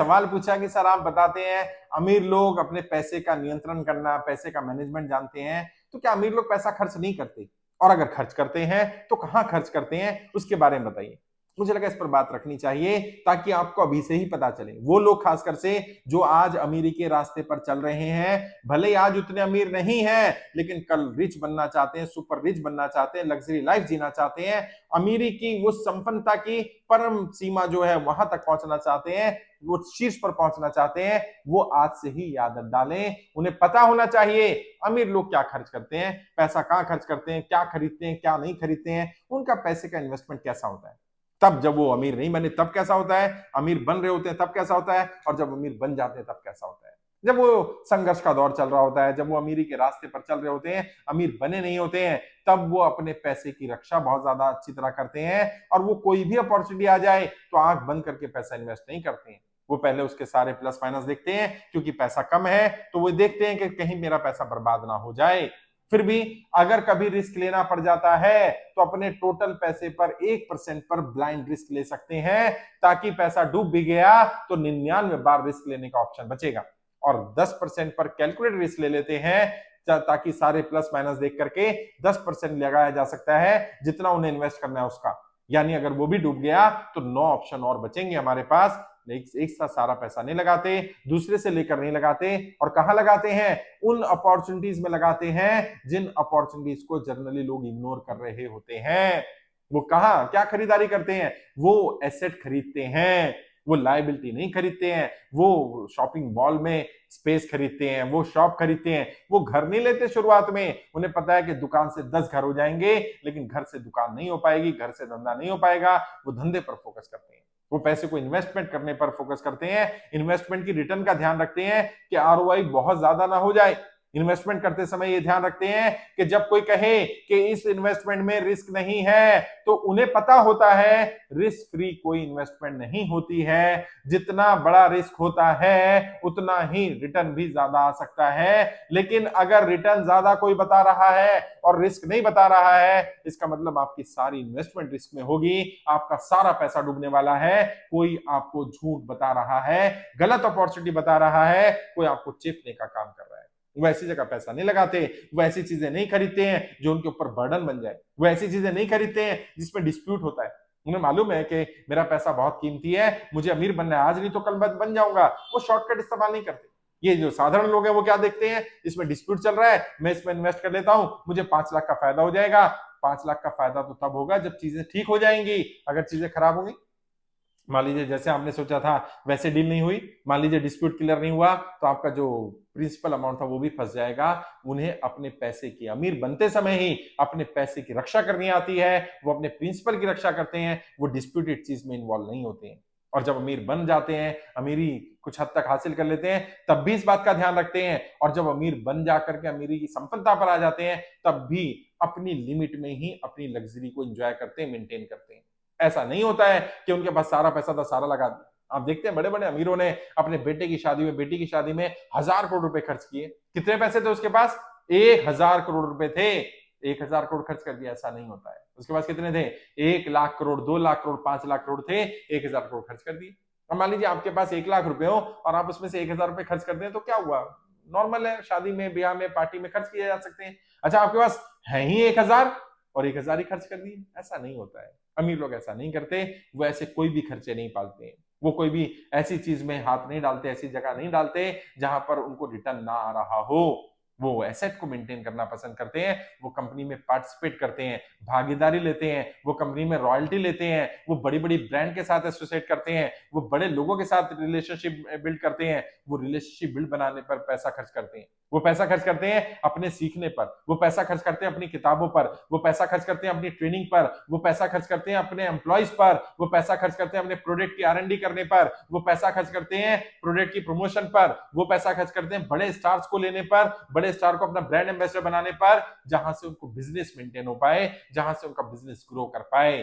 सवाल पूछा कि सर आप बताते हैं अमीर लोग अपने पैसे का नियंत्रण करना, पैसे का मैनेजमेंट जानते हैं, तो क्या अमीर लोग पैसा खर्च नहीं करते? और अगर खर्च करते हैं तो कहां खर्च करते हैं, उसके बारे में बताइए। मुझे लगा इस पर बात रखनी चाहिए ताकि आपको अभी से ही पता चले। वो लोग खासकर से जो आज अमीरी के रास्ते पर चल रहे हैं, भले ही आज उतने अमीर नहीं हैं, लेकिन कल रिच बनना चाहते हैं, सुपर रिच बनना चाहते हैं, लग्जरी लाइफ जीना चाहते हैं, अमीरी की वो संपन्नता की परम सीमा जो है वहां तक पहुंचना चाहते हैं, वो शीर्ष पर पहुंचना चाहते हैं, वो आज से ही आदत डालें। उन्हें पता होना चाहिए अमीर लोग क्या खर्च करते हैं, पैसा कहां खर्च करते हैं, क्या खरीदते हैं, क्या नहीं खरीदते हैं, उनका पैसे का इन्वेस्टमेंट कैसा होता है। तब जब वो अमीर नहीं बने तब कैसा होता है, अमीर बन रहे होते हैं तब कैसा होता है, और जब अमीर बन जाते हैं तब कैसा होता है। जब वो संघर्ष का दौर चल रहा होता है, जब वो अमीरी के रास्ते पर चल रहे होते हैं, अमीर बने नहीं होते हैं, तब वो अपने पैसे की रक्षा बहुत ज्यादा अच्छी तरह करते हैं, और वो कोई भी अपॉर्चुनिटी आ जाए तो आंख बंद करके पैसा इन्वेस्ट नहीं करते हैं। वो पहले उसके सारे प्लस माइनस देखते हैं, क्योंकि पैसा कम है तो वो देखते हैं कि कहीं मेरा पैसा बर्बाद ना हो जाए। फिर भी अगर कभी रिस्क लेना पड़ जाता है तो अपने टोटल पैसे पर 1% पर ब्लाइंड रिस्क ले सकते हैं, ताकि पैसा डूब भी गया तो 99 बार रिस्क लेने का ऑप्शन बचेगा। और 10% पर कैलकुलेट रिस्क ले लेते हैं, ताकि सारे प्लस माइनस देख करके 10% लगाया जा सकता है जितना उन्हें इन्वेस्ट करना है उसका। यानी अगर वो भी डूब गया तो 9 ऑप्शन और बचेंगे हमारे पास। एक साथ सारा पैसा नहीं लगाते, दूसरे से लेकर नहीं लगाते, और कहां लगाते हैं, उन अपॉर्चुनिटीज में लगाते हैं जिन अपॉर्चुनिटीज को जनरली लोग इग्नोर कर रहे होते हैं। वो कहा क्या खरीदारी करते हैं, वो एसेट खरीदते हैं, वो लायबिलिटी नहीं खरीदते हैं। वो शॉपिंग मॉल में स्पेस खरीदते हैं, वो शॉप खरीदते हैं, वो घर नहीं लेते शुरुआत में। उन्हें पता है कि दुकान से 10 घर हो जाएंगे, लेकिन घर से दुकान नहीं हो पाएगी, घर से धंधा नहीं हो पाएगा। वो धंधे पर फोकस करते हैं, वो पैसे को इन्वेस्टमेंट करने पर फोकस करते हैं, इन्वेस्टमेंट की रिटर्न का ध्यान रखते हैं कि आरओआई बहुत ज्यादा ना हो जाए। इन्वेस्टमेंट करते समय ये ध्यान रखते हैं कि जब कोई कहे कि इस इन्वेस्टमेंट में रिस्क नहीं है, तो उन्हें पता होता है रिस्क फ्री कोई इन्वेस्टमेंट नहीं होती है। जितना बड़ा रिस्क होता है उतना ही रिटर्न भी ज्यादा आ सकता है। लेकिन अगर रिटर्न ज्यादा कोई बता रहा है और रिस्क नहीं बता रहा है, इसका मतलब आपकी सारी इन्वेस्टमेंट रिस्क में होगी, आपका सारा पैसा डूबने वाला है। कोई आपको झूठ बता रहा है, गलत अपॉर्चुनिटी बता रहा है, कोई आपको चेपने का काम कर रहा है। वो ऐसी जगह पैसा नहीं लगाते, वो ऐसी चीजें नहीं खरीदते हैं जो उनके ऊपर बर्डन बन जाए, वो ऐसी चीजें नहीं खरीदते हैं जिसमें डिस्प्यूट होता है। उन्हें मालूम है कि मेरा पैसा बहुत कीमती है, मुझे अमीर बनना है, आज नहीं तो कल बन जाऊंगा। वो शॉर्टकट इस्तेमाल नहीं करते। ये जो साधारण लोग हैं वो क्या देखते हैं, इसमें डिस्प्यूट चल रहा है, मैं इसमें इन्वेस्ट कर लेता हूं, मुझे 5 लाख का फायदा हो जाएगा। 5 लाख का फायदा तो तब होगा जब चीजें ठीक हो जाएंगी। अगर चीजें खराब होंगी, मान लीजिए जैसे आपने सोचा था वैसे डील नहीं हुई, मान लीजिए डिस्प्यूट क्लियर नहीं हुआ, तो आपका जो प्रिंसिपल अमाउंट था वो भी फंस जाएगा। उन्हें अपने पैसे की, अमीर बनते समय ही अपने पैसे की रक्षा करनी आती है, वो अपने प्रिंसिपल की रक्षा करते हैं, वो डिस्प्यूटेड चीज में इन्वॉल्व नहीं होते हैं। और जब अमीर बन जाते हैं, अमीरी कुछ हद तक हासिल कर लेते हैं, तब भी इस बात का ध्यान रखते हैं। और जब अमीर बन जाकर के अमीरी की संपन्नता पर आ जाते हैं, तब भी अपनी लिमिट में ही अपनी लग्जरी को एंजॉय करते हैं, मेंटेन करते हैं। ऐसा नहीं होता है कि उनके पास सारा पैसा था, सारा लगा दिया। आप देखते हैं बड़े बड़े अमीरों ने अपने बेटे की शादी में, बेटी की शादी में 1,000 करोड़ रुपए खर्च किए। कितने पैसे थे उसके पास, 1,000 करोड़ रुपए थे, 1,000 करोड़ खर्च कर दिया। ऐसा नहीं होता है। उसके पास कितने थे, 1 लाख करोड़, 2 लाख करोड़, 5 लाख करोड़ थे, 1,000 करोड़ खर्च कर दिए। अब मान लीजिए आपके पास 1 लाख रुपए हो और आप उसमें से 1,000 रुपए खर्च कर दें, तो क्या हुआ, नॉर्मल है, शादी में, ब्याह में, पार्टी में खर्च किए जा सकते हैं। अच्छा, आपके पास है ही 1,000 और 1,000 ही खर्च कर दिए, ऐसा नहीं होता है। अमीर लोग ऐसा नहीं करते, वो ऐसे कोई भी खर्चे नहीं पालते हैं, वो कोई भी ऐसी चीज में हाथ नहीं डालते, ऐसी जगह नहीं डालते जहां पर उनको रिटर्न ना आ रहा हो। वो एसेट को मेंटेन करना पसंद करते हैं, वो कंपनी में पार्टिसिपेट करते हैं, भागीदारी लेते हैं, वो कंपनी में रॉयल्टी लेते हैं, वो बड़ी बड़ी ब्रांड के साथ एसोसिएट करते हैं, वो बड़े लोगों के साथ रिलेशनशिप बिल्ड करते हैं, वो रिलेशनशिप बिल्ड बनाने पर पैसा खर्च करते हैं, वो पैसा खर्च करते हैं अपने सीखने पर, वो पैसा खर्च करते हैं अपनी किताबों पर, वो पैसा खर्च करते हैं अपनी ट्रेनिंग पर, वो पैसा खर्च करते हैं अपने एम्प्लॉयज पर, वो पैसा खर्च करते हैं अपने प्रोडक्ट की R&D करने पर, वो पैसा खर्च करते हैं प्रोडक्ट की प्रमोशन पर, वो पैसा खर्च करते हैं बड़े स्टार्स को लेने पर, बड़े स्टार को अपना ब्रांड एम्बेसडर बनाने पर, जहां से उनको बिजनेस मेंटेन हो पाए, जहां से उनका बिजनेस ग्रो कर पाए।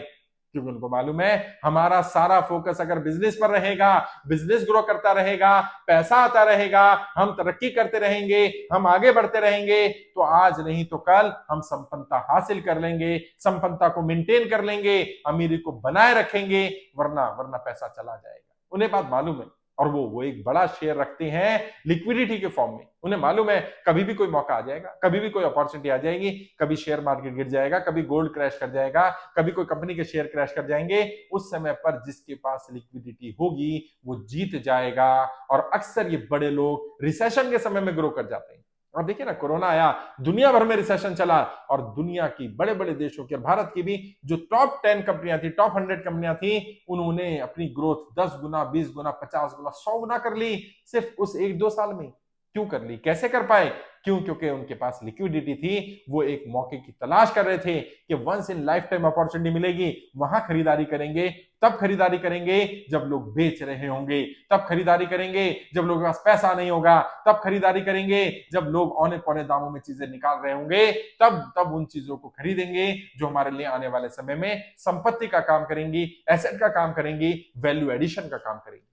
क्योंकि उनको मालूम है हमारा सारा फोकस अगर बिजनेस पर रहेगा, बिजनेस ग्रो करता रहेगा, पैसा आता रहेगा, हम तरक्की करते रहेंगे, हम आगे बढ़ते रहेंगे, तो आज नहीं तो कल हम संपन्नता हासिल कर लेंगे, संपन्नता को मेंटेन कर लेंगे, अमीरी को बनाए रखेंगे, वरना वरना पैसा चला जाएगा। उन्हें बात मालूम है और वो एक बड़ा शेयर रखते हैं लिक्विडिटी के फॉर्म में। उन्हें मालूम है कभी भी कोई मौका आ जाएगा, कभी भी कोई अपॉर्चुनिटी आ जाएगी, कभी शेयर मार्केट गिर जाएगा, कभी गोल्ड क्रैश कर जाएगा, कभी कोई कंपनी के शेयर क्रैश कर जाएंगे। उस समय पर जिसके पास लिक्विडिटी होगी वो जीत जाएगा। और अक्सर ये बड़े लोग रिसेशन के समय में ग्रो कर जाते हैं। अब देखिए ना, कोरोना आया, दुनिया भर में रिसेशन चला, और दुनिया की बड़े बड़े देशों की, भारत की भी जो टॉप 10 कंपनियां थी, टॉप 100 कंपनियां थी, उन्होंने अपनी ग्रोथ 10 गुना, 20 गुना, 50 गुना, 100 गुना कर ली सिर्फ उस 1-2 साल में। क्यों कर ली, कैसे कर पाए? क्यों? क्योंकि उनके पास लिक्विडिटी थी। वो एक मौके की तलाश कर रहे थे कि once in lifetime opportunity मिलेगी, वहां खरीदारी करेंगे। तब खरीदारी करेंगे जब लोग बेच रहे होंगे, तब खरीदारी करेंगे जब लोगों के पास पैसा नहीं होगा, तब खरीदारी करेंगे जब लोग औने पौने दामों में चीजें निकाल रहे होंगे। तब तब उन चीजों को खरीदेंगे जो हमारे लिए आने वाले समय में संपत्ति का काम करेंगी, एसेट का काम करेंगी, वैल्यू एडिशन का काम करेंगी।